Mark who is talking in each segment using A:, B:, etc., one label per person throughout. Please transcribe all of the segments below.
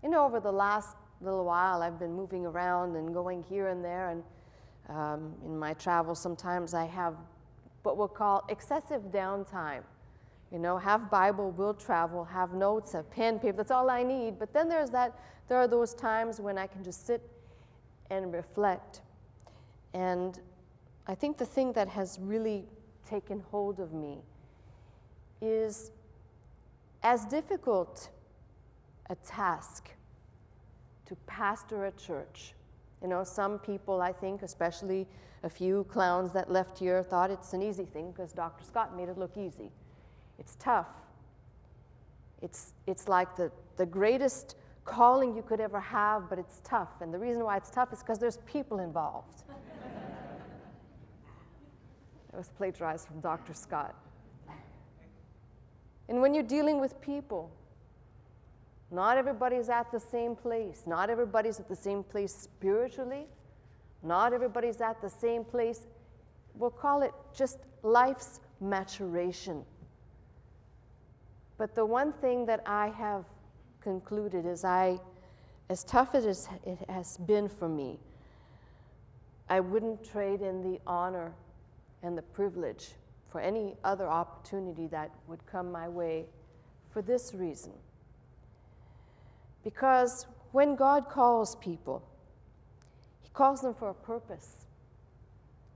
A: Over the last little while, I've been moving around and going here and there, and in my travels, sometimes I have what we'll call excessive downtime. Have Bible, will travel, have notes, have pen, paper, that's all I need. But then there are those times when I can just sit and reflect. And I think the thing that has really taken hold of me is, as difficult a task to pastor a church. Some people, I think, especially a few clowns that left here, thought it's an easy thing because Dr. Scott made it look easy. It's tough. It's like the greatest calling you could ever have, but it's tough. And the reason why it's tough is because there's people involved. That was plagiarized from Dr. Scott. And when you're dealing with people, not everybody's at the same place. Not everybody's at the same place spiritually. Not everybody's at the same place. We'll call it just life's maturation. But the one thing that I have concluded is as tough as it has been for me, I wouldn't trade in the honor and the privilege for any other opportunity that would come my way for this reason. Because when God calls people, He calls them for a purpose.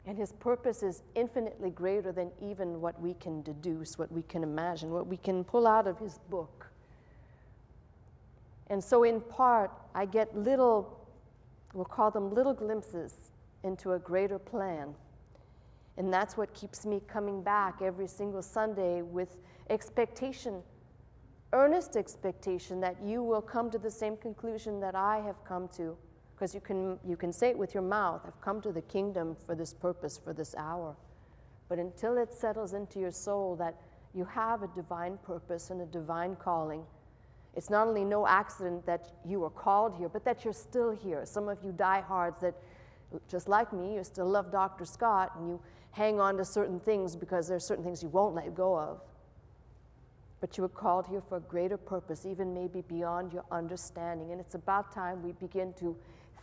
A: And His purpose is infinitely greater than even what we can deduce, what we can imagine, what we can pull out of His book. And so in part, I get we'll call them little glimpses into a greater plan. And that's what keeps me coming back every single Sunday with expectation, earnest expectation that you will come to the same conclusion that I have come to. Because you can say it with your mouth, I've come to the kingdom for this purpose, for this hour. But until it settles into your soul that you have a divine purpose and a divine calling, it's not only no accident that you were called here, but that you're still here. Some of you diehards that, just like me, you still love Dr. Scott, and you hang on to certain things because there are certain things you won't let go of. But you were called here for a greater purpose, even maybe beyond your understanding. And it's about time we begin to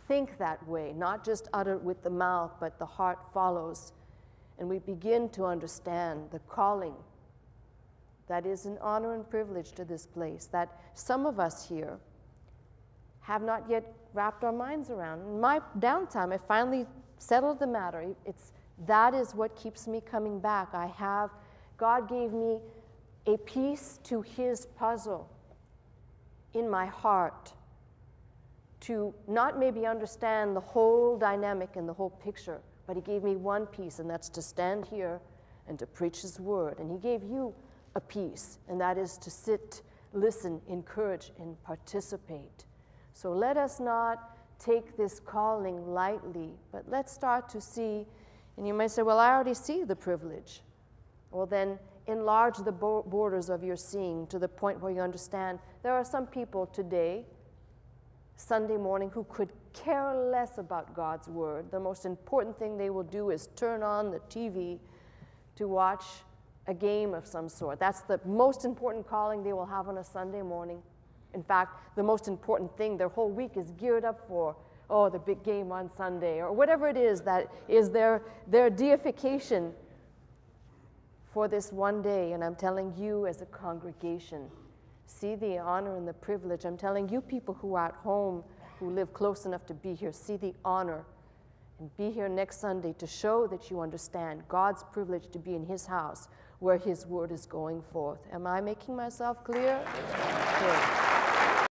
A: think that way, not just utter it with the mouth, but the heart follows. And we begin to understand the calling that is an honor and privilege to this place, that some of us here have not yet wrapped our minds around. In my downtime, I finally settled the matter. That is what keeps me coming back. God gave me a piece to His puzzle in my heart to not maybe understand the whole dynamic and the whole picture, but He gave me one piece, and that's to stand here and to preach His word. And He gave you a piece, and that is to sit, listen, encourage, and participate. So let us not take this calling lightly, but let's start to see, and you may say, well, I already see the privilege. Well, then enlarge the borders of your seeing to the point where you understand there are some people today, Sunday morning, who could care less about God's word. The most important thing they will do is turn on the TV to watch a game of some sort. That's the most important calling they will have on a Sunday morning. In fact, the most important thing their whole week is geared up for, the big game on Sunday, or whatever it is that is their deification for this one day. And I'm telling you as a congregation, see the honor and the privilege. I'm telling you people who are at home, who live close enough to be here, see the honor and be here next Sunday to show that you understand God's privilege to be in His house where His word is going forth. Am I making myself clear? Good.